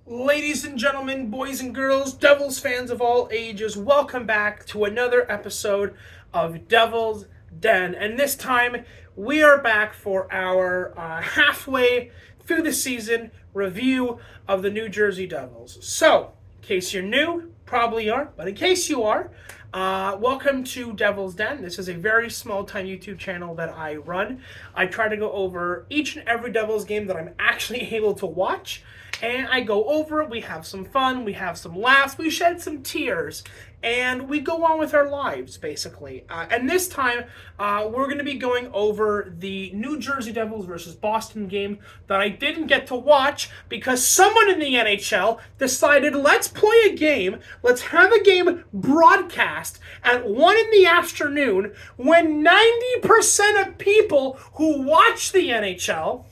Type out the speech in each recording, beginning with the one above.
Ladies and gentlemen, boys and girls, Devils fans of all ages, welcome back to another episode of Devil's Den. And this time, we are back for our halfway through the season review of the New Jersey Devils. So, in case you're new, probably are, but in case you are, welcome to Devil's Den. This is a very small-time YouTube channel that I run. I try to go over each and every Devils game that I'm actually able to watch. And I go over it, we have some fun, we have some laughs, we shed some tears, and we go on with our lives, basically. And this time, we're going to be going over the New Jersey Devils versus Boston game that I didn't get to watch because someone in the NHL decided, let's play a game, let's have a game broadcast at 1 in the afternoon when 90% of people who watch the NHL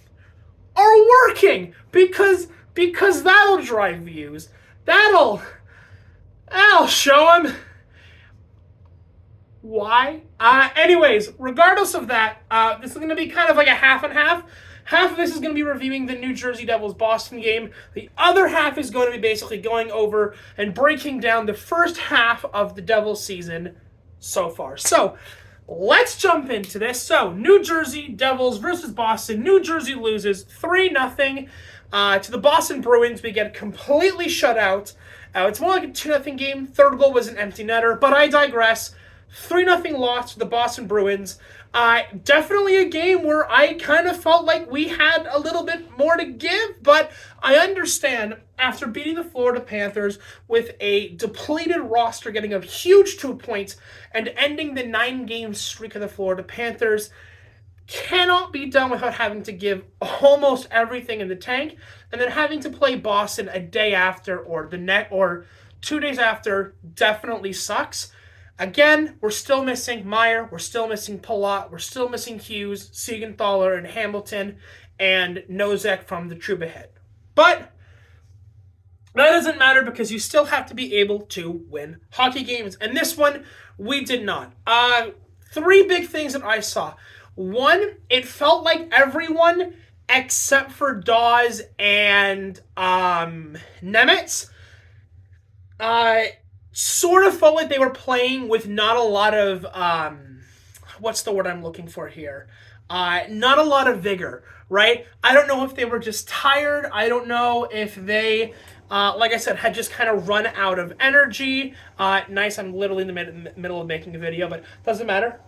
are working because that'll drive views. That'll show them why. Anyways, regardless of that, this is going to be kind of like a half and half. Half of this is going to be reviewing the New Jersey Devils Boston game. The other half is going to be basically going over and breaking down the first half of the Devils season so far. So, let's jump into this. So, New Jersey Devils versus Boston. New Jersey loses 3-0 to the Boston Bruins. We get completely shut out. It's more like a 2-0 game. Third goal was an empty netter, but I digress. 3-0 loss to the Boston Bruins. Definitely a game where I kind of felt like we had a little bit more to give, but I understand after beating the Florida Panthers with a depleted roster, getting a huge 2 points, and ending the 9-game streak of the Florida Panthers, cannot be done without having to give almost everything in the tank, and then having to play Boston a day after or 2 days after definitely sucks. Again, we're still missing Meyer, we're still missing Palat, we're still missing Hughes, Siegenthaler, and Hamilton, and Nosek from the Trouba hit. But that doesn't matter because you still have to be able to win hockey games. And this one, we did not. 3 big things that I saw. One, it felt like everyone except for Dawes and Nemitz sort of felt like they were playing with not a lot of, what's the word I'm looking for here? Not a lot of vigor, right? I don't know if they were just tired. I don't know if they, like I said, had just kind of run out of energy. Nice, I'm literally in the middle of making a video, but doesn't matter.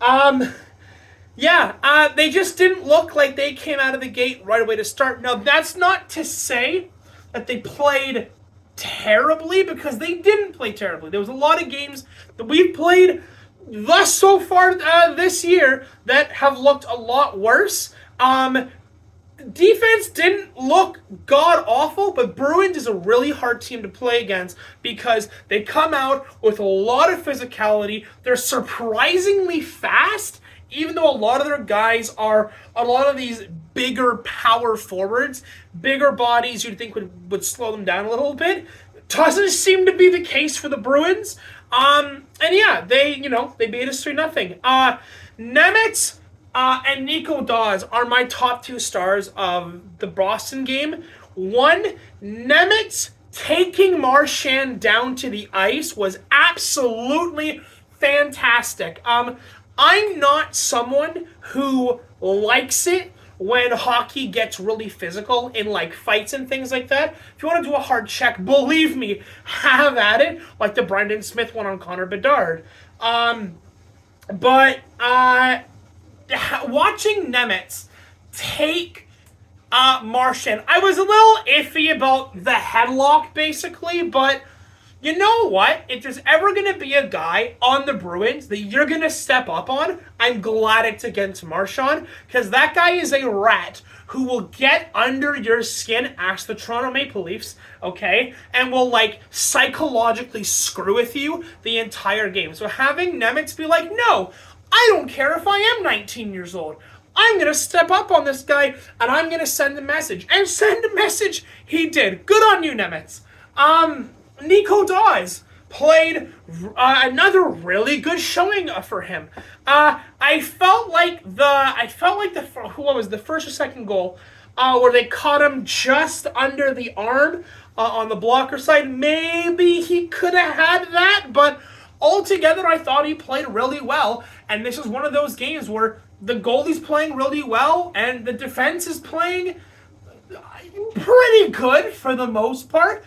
Yeah, they just didn't look like they came out of the gate right away to start. Now, that's not to say that they played terribly, because they didn't play terribly. There was a lot of games that we've played thus so far this year that have looked a lot worse. Defense didn't look god-awful, but Bruins is a really hard team to play against because they come out with a lot of physicality. They're surprisingly fast, even though a lot of their guys are a lot of these bigger power forwards, bigger bodies you'd think would slow them down a little bit. Doesn't seem to be the case for the Bruins. And yeah, they beat us 3-0. Nemitz and Nico Dawes are my top 2 stars of the Boston game. One, Nemitz taking Marchand down to the ice was absolutely fantastic. I'm not someone who likes it when hockey gets really physical in like fights and things like that. If you want to do a hard check, believe me, have at it, like the Brendan Smith one on Connor Bedard. But watching Nemitz take Marchand, I was a little iffy about the headlock, basically, but you know what? If there's ever going to be a guy on the Bruins that you're going to step up on, I'm glad it's against Marchand, because that guy is a rat who will get under your skin, ask the Toronto Maple Leafs, okay, and will, like, psychologically screw with you the entire game. So having Nemitz be like, no, I don't care if I am 19 years old. I'm going to step up on this guy, and I'm going to send a message. And send a message he did. Good on you, Nemitz. Nico Dawes played another really good showing for him. I felt like the first or second goal where they caught him just under the arm on the blocker side. Maybe he could have had that, but altogether, I thought he played really well. And this is one of those games where the goalie's playing really well and the defense is playing pretty good for the most part.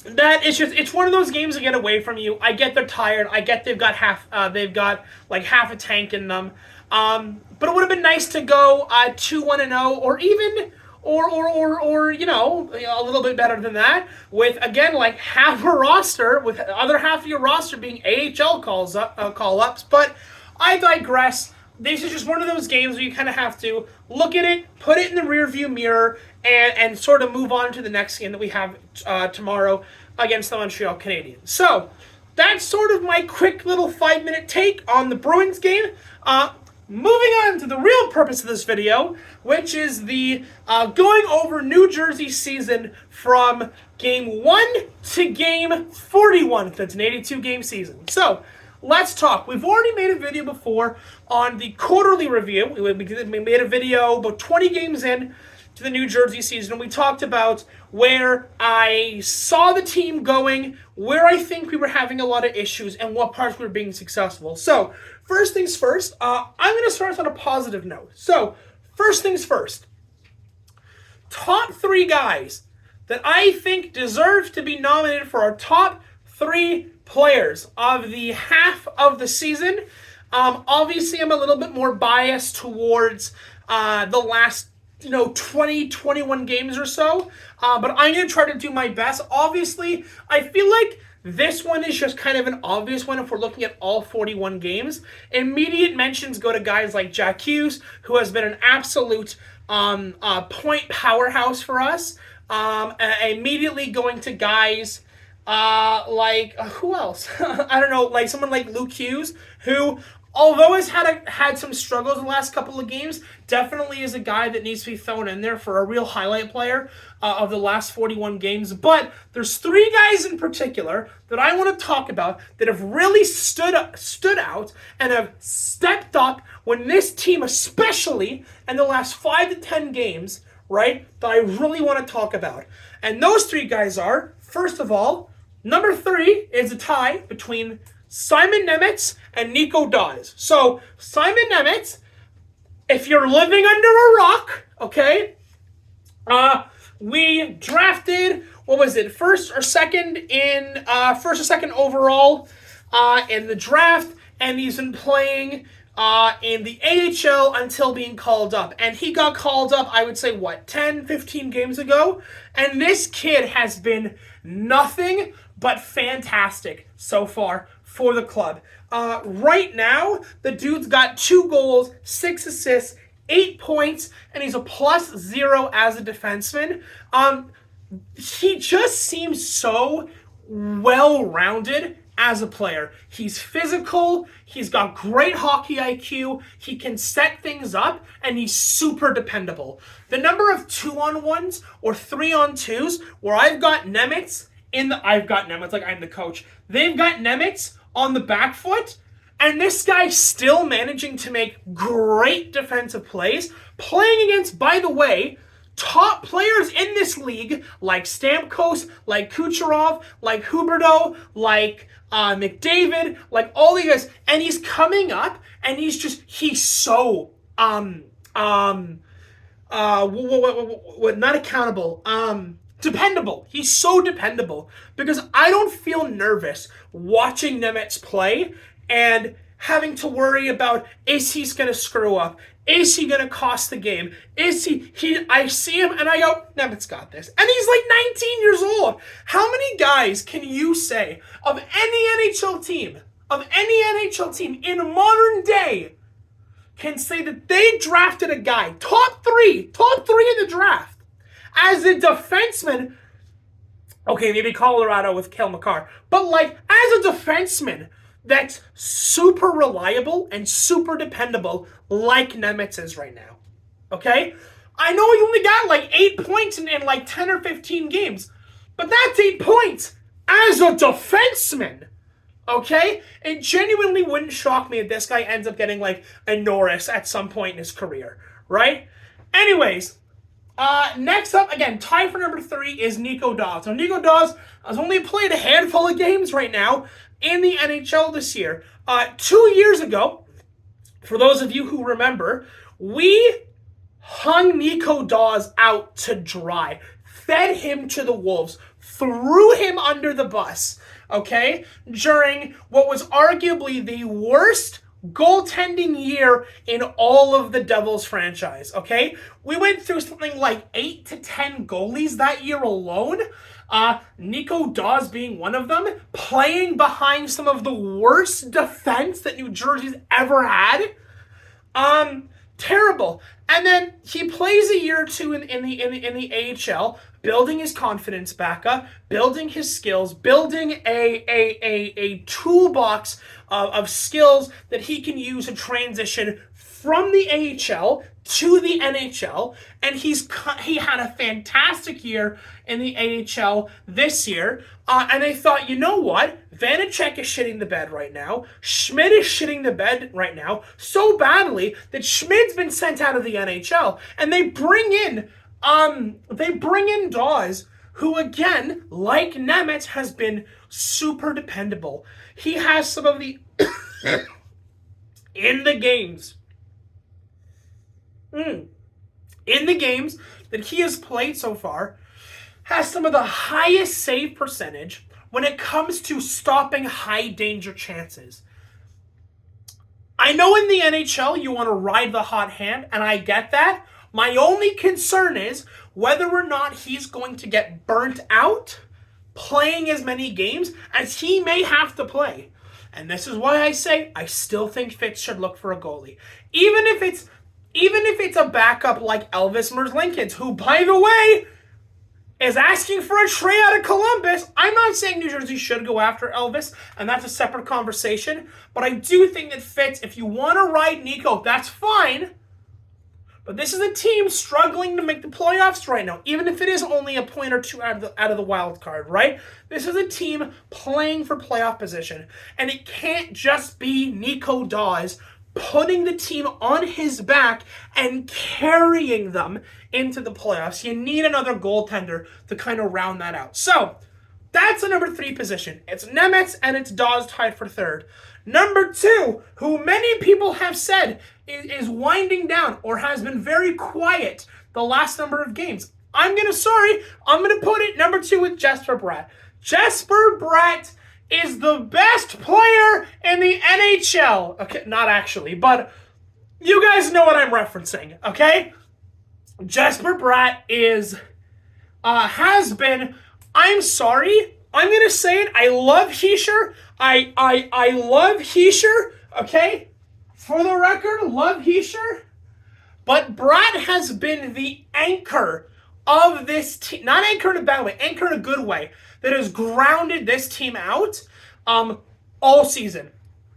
That it's one of those games that get away from you. I get they're tired. I get they've got like half a tank in them. But it would have been nice to go 2-1-0, or even or you know, a little bit better than that, with again like half a roster, with the other half of your roster being AHL call ups. But I digress. This is just one of those games where you kind of have to look at it, put it in the rearview mirror, and sort of move on to the next game that we have tomorrow against the Montreal Canadiens. So that's sort of my quick little 5-minute take on the Bruins game. Moving on to the real purpose of this video, which is the going over New Jersey season from Game 1 to Game 41. That's an 82-game season. So let's talk. We've already made a video before on the quarterly review. We made a video about 20 games in to the New Jersey season, and we talked about where I saw the team going, where I think we were having a lot of issues, and what parts we were being successful. So, first things first, I'm going to start on a positive note. So, first things first. Top 3 guys that I think deserve to be nominated for our top 3 players of the half of the season. Obviously, I'm a little bit more biased towards the last 20, 21 games or so. But I'm going to try to do my best. Obviously, I feel like this one is just kind of an obvious one if we're looking at all 41 games. Immediate mentions go to guys like Jack Hughes, who has been an absolute point powerhouse for us. Immediately going to guys like, who else? I don't know, like someone like Luke Hughes, who, although has had some struggles in the last couple of games, definitely is a guy that needs to be thrown in there for a real highlight player of the last 41 games. But there's 3 guys in particular that I want to talk about that have really stood out and have stepped up when this team, especially in the last 5 to 10 games, right, that I really want to talk about. And those 3 guys are, first of all, number 3 is a tie between Simon Nemec and Nico Daws. So, Simon Nemec, if you're living under a rock, okay, we drafted, first or second overall in the draft, and he's been playing in the AHL until being called up. And he got called up, I would say, 10, 15 games ago? And this kid has been nothing but fantastic so far for the club. Right now, the dude's got 2 goals, 6 assists, 8 points, and he's a +0 as a defenseman. He just seems so well-rounded as a player. He's physical, he's got great hockey IQ, he can set things up, and he's super dependable. The number of 2-on-1s or 3-on-2s where I've got Nemec like I'm the coach. They've got Nemec on the back foot, and this guy's still managing to make great defensive plays, playing against, by the way, top players in this league, like Stamkos, like Kucherov, like Huberdeau, like McDavid, like all these guys, and he's coming up, and he's so, not accountable, dependable. He's so dependable because I don't feel nervous watching Nemec play and having to worry about, is he going to screw up? Is he going to cost the game? I see him and I go, Nemec got this. And he's like 19 years old. How many guys can you say of any NHL team in modern day can say that they drafted a guy, top three in the draft, as a defenseman? Okay, maybe Colorado with Cale Makar. But like, as a defenseman that's super reliable and super dependable like Nemec is right now. Okay? I know he only got like 8 points in like 10 or 15 games. But that's 8 points as a defenseman. Okay? It genuinely wouldn't shock me if this guy ends up getting like a Norris at some point in his career. Right? Anyways, Next up, again, tied for number 3 is Nico Daws. Now, Nico Daws has only played a handful of games right now in the NHL this year. 2 years ago, for those of you who remember, we hung Nico Daws out to dry, fed him to the wolves, threw him under the bus, okay, during what was arguably the worst goaltending year in all of the Devils franchise, okay? We went through something like 8 to 10 goalies that year alone. Nico Daws being one of them, playing behind some of the worst defense that New Jersey's ever had. Terrible. And then he plays a year or two in the AHL, building his confidence back up, building his skills, building a toolbox of skills that he can use to transition from the AHL to the NHL, and he had a fantastic year in the AHL this year, and they thought, you know what? Vanacek is shitting the bed right now. Schmidt is shitting the bed right now so badly that Schmidt's been sent out of the NHL, and they bring in Daws, who again, like Nemeth, has been super dependable. He has some of the in the games that he has played so far, has some of the highest save percentage when it comes to stopping high danger chances. I know in the NHL you want to ride the hot hand, and I get that. My only concern is whether or not he's going to get burnt out playing as many games as he may have to play. And this is why I say I still think Fitz should look for a goalie. Even if it's a backup like Elvis Merzlikins, who, by the way, is asking for a trade out of Columbus. I'm not saying New Jersey should go after Elvis, and that's a separate conversation. But I do think that Fitz, if you want to ride Nico, that's fine. But this is a team struggling to make the playoffs right now, even if it is only a point or two out of the wild card, right? This is a team playing for playoff position, and it can't just be Nico Daws putting the team on his back and carrying them into the playoffs. You need another goaltender to kind of round that out. So, that's the number 3 position. It's Nemeth and it's Daws tied for 3rd. Number 2, who many people have said is winding down or has been very quiet the last number of games. I'm going to put it number 2 with Jesper Bratt. Jesper Bratt is the best player in the NHL. Okay, not actually, but you guys know what I'm referencing, okay? Jesper Bratt has been, I'm sorry, I'm going to say it, I love Hischier. I love Hischier, okay? For the record, love Hischier. But Bratt has been the anchor of this team, not anchor in a bad way, anchor in a good way, that has grounded this team out all season.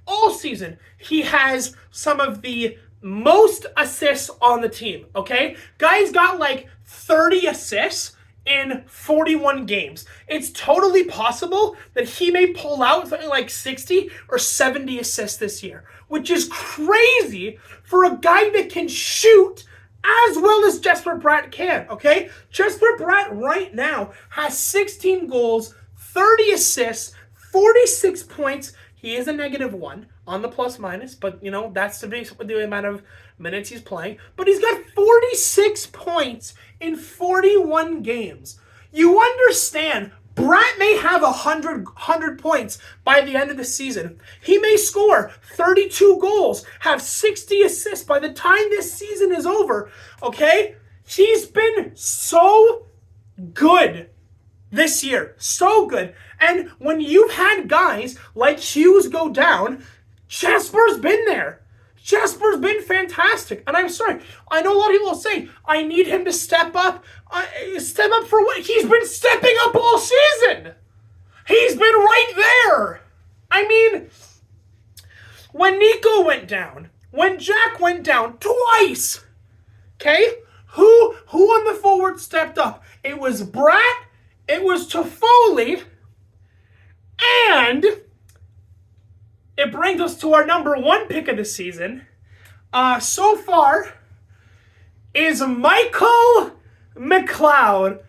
All season. He has some of the most assists on the team, okay? Guy's got like 30 assists in 41 games. It's totally possible that he may pull out something like 60 or 70 assists this year, which is crazy for a guy that can shoot as well as Jesper Bratt can, okay? Jesper Bratt right now has 16 goals, 30 assists, 46 points. He is a -1 on the plus-minus, but, you know, that's the amount of minutes he's playing. But he's got 46 points in 41 games. You understand, Bratt may have 100 points by the end of the season. He may score 32 goals, have 60 assists by the time this season is over, okay? He's been so good this year. So good. And when you've had guys like Hughes go down, Jesper's been there. Jesper's been fantastic. And I'm sorry, I know a lot of people will say, I need him to step up. Step up for what? He's been stepping up all season. He's been right there. I mean, when Nico went down, when Jack went down twice, okay, who on the forward stepped up? It was Bratt, it was Toffoli, and it brings us to our number 1 pick of the season. So far is Michael McLeod.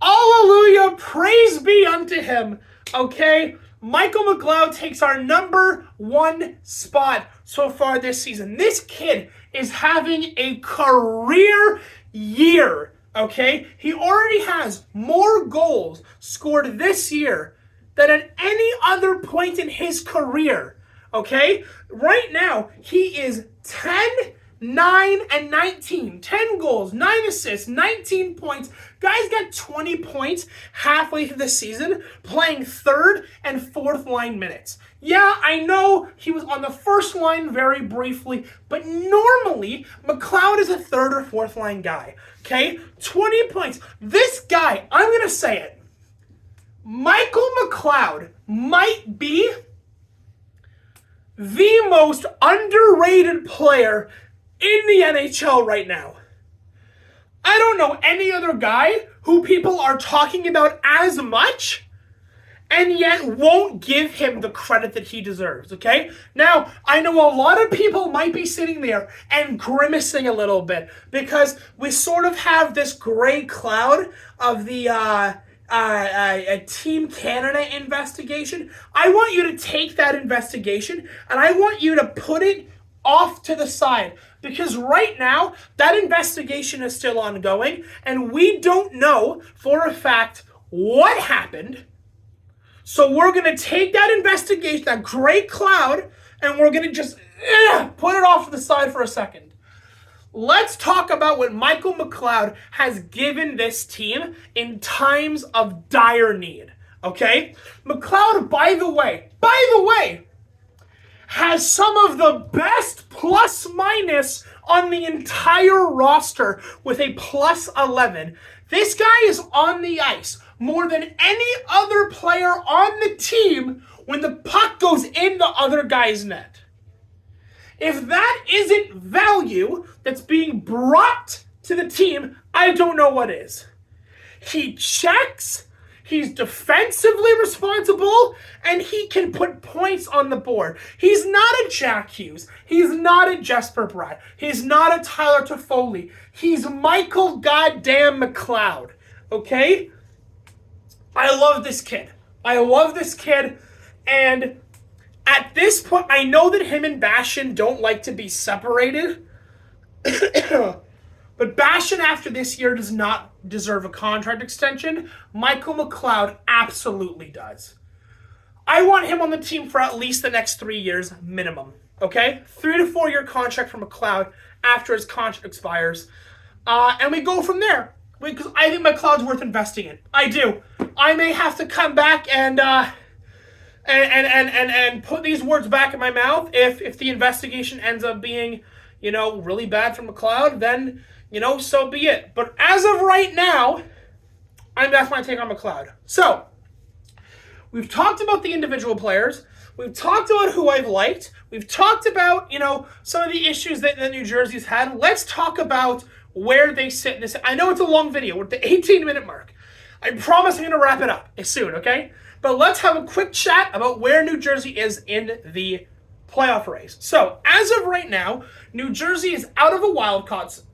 Hallelujah, praise be unto him. Okay, Michael McLeod takes our number 1 spot so far this season. This kid is having a career year. Okay, he already has more goals scored this year than at any other point in his career. Okay, right now he is 10, 9, and 19. 10 goals, 9 assists, 19 points. Guy's got 20 points halfway through the season, playing third and fourth line minutes. Yeah, I know he was on the first line very briefly, but normally McLeod is a third or fourth line guy. Okay, 20 points. This guy, I'm going to say it, Michael McLeod might be the most underrated player in the NHL right now. I don't know any other guy who people are talking about as much and yet won't give him the credit that he deserves, okay? Now, I know a lot of people might be sitting there and grimacing a little bit because we sort of have this gray cloud of the Team Canada investigation. I want you to take that investigation and I want you to put it off to the side because right now that investigation is still ongoing and we don't know for a fact what happened. So we're going to take that investigation, that gray cloud, and we're going to just put it off to the side for a second. Let's talk about what Michael McLeod has given this team in times of dire need, okay? McLeod, by the way, has some of the best plus-minus on the entire roster with a plus 11. This guy is on the ice more than any other player on the team when the puck goes in the other guy's net. If that isn't value that's being brought to the team, I don't know what is. He checks, he's defensively responsible, and he can put points on the board. He's not a Jack Hughes. He's not a Jesper Bratt. He's not a Tyler Toffoli. He's Michael goddamn McLeod, okay? I love this kid. And at this point, I know that him and Bastian don't like to be separated, but Bastian after this year does not deserve a contract extension. Michael McLeod absolutely does. I want him on the team for at least the next 3 years minimum, okay? 3 to 4 year contract for McLeod after his contract expires. And we go from there. Because I think McLeod's worth investing in. I do. I may have to come back and put these words back in my mouth if the investigation ends up being, really bad for McLeod, then, so be it. But as of right now, that's my take on McLeod. So, we've talked about the individual players. We've talked about who I've liked. We've talked about, some of the issues that New Jersey's had. Let's talk about where they sit in this. I know it's a long video. We're at the 18-minute mark. I promise I'm going to wrap it up soon, okay? But let's have a quick chat about where New Jersey is in the playoff race. So, as of right now, New Jersey is out of the wild cards,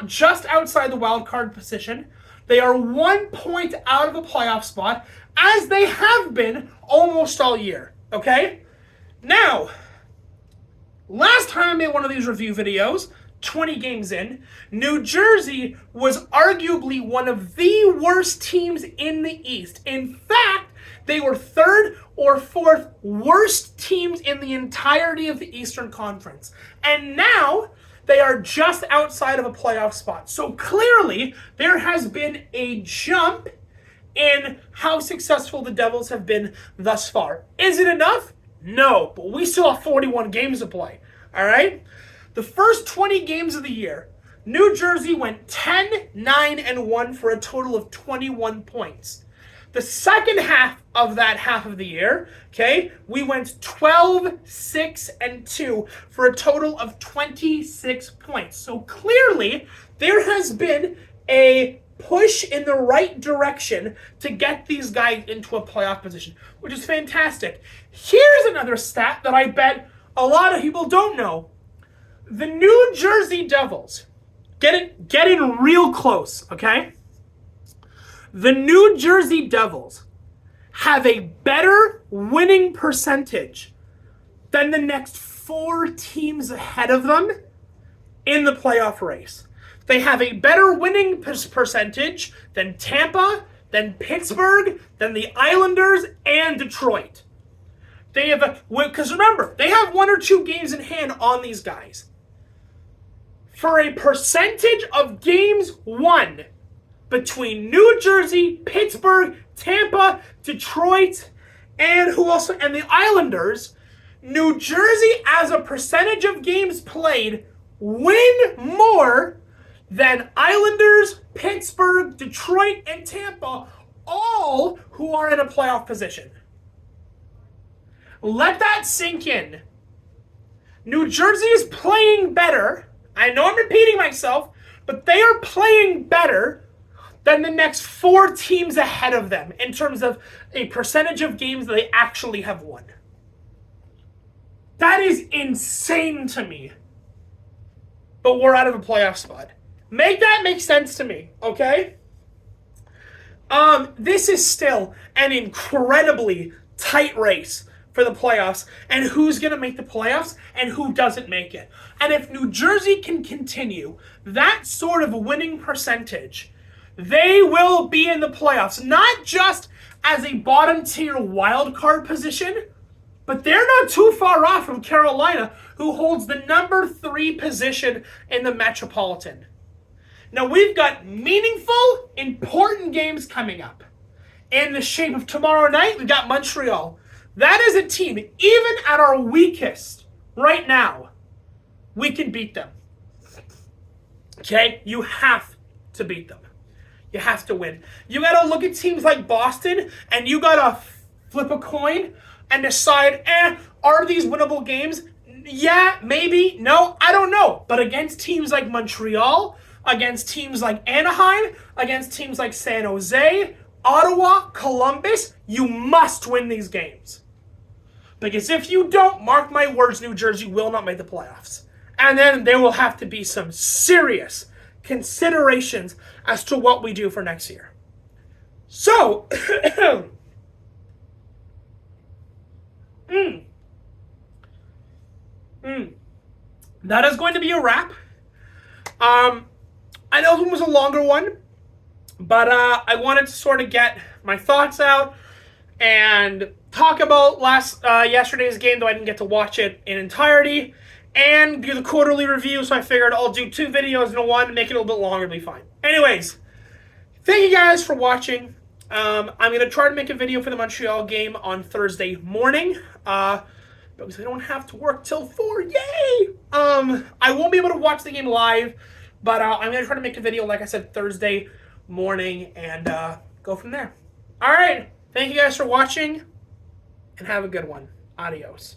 just outside the wild card position. They are 1 point out of a playoff spot, as they have been almost all year, okay? Now, last time I made one of these review videos, 20 games in, New Jersey was arguably one of the worst teams in the East. In fact, they were third or fourth worst teams in the entirety of the Eastern Conference. And now they are just outside of a playoff spot. So clearly, there has been a jump in how successful the Devils have been thus far. Is it enough? No, but we still have 41 games to play. All right? The first 20 games of the year, New Jersey went 10, 9, and 1 for a total of 21 points. The second half of that half of the year, okay, we went 12, 6, and 2 for a total of 26 points. So clearly, there has been a push in the right direction to get these guys into a playoff position, which is fantastic. Here's another stat that I bet a lot of people don't know. The New Jersey Devils getting real close, okay? The New Jersey Devils have a better winning percentage than the next 4 teams ahead of them in the playoff race. They have a better winning percentage than Tampa, than Pittsburgh, than the Islanders, and Detroit. They have because remember, they have 1 or 2 games in hand on these guys. For a percentage of games won between New Jersey, Pittsburgh, Tampa, Detroit, and and the Islanders, New Jersey as a percentage of games played win more than Islanders, Pittsburgh, Detroit, and Tampa, all who are in a playoff position. Let that sink in. New Jersey is playing better. I know I'm repeating myself, but they are playing better than the next 4 teams ahead of them in terms of a percentage of games that they actually have won. That is insane to me. But we're out of a playoff spot. Make that make sense to me, okay? This is still an incredibly tight race for the playoffs and who's going to make the playoffs and who doesn't make it. And if New Jersey can continue that sort of winning percentage, they will be in the playoffs, not just as a bottom tier wild card position, but they're not too far off from Carolina, who holds the number 3 position in the Metropolitan. Now, we've got meaningful, important games coming up. In the shape of tomorrow night, we've got Montreal. That is a team, even at our weakest right now, we can beat them. Okay? You have to beat them. You have to win. You got to look at teams like Boston, and you got to flip a coin and decide, are these winnable games? Yeah, maybe. No, I don't know. But against teams like Montreal, against teams like Anaheim, against teams like San Jose, Ottawa, Columbus, you must win these games. Because if you don't, mark my words, New Jersey will not make the playoffs. And then there will have to be some serious considerations as to what we do for next year. So, that is going to be a wrap. I know it was a longer one, but I wanted to sort of get my thoughts out and talk about yesterday's game, though I didn't get to watch it in entirety, and do the quarterly review, so I figured I'll do 2 videos in one, make it a little bit longer, it'll be fine. Anyways, thank you guys for watching. I'm going to try to make a video for the Montreal game on Thursday morning, because I don't have to work till 4, yay! I won't be able to watch the game live, but I'm going to try to make a video, like I said, Thursday morning, and go from there. Alright, thank you guys for watching, and have a good one. Adios.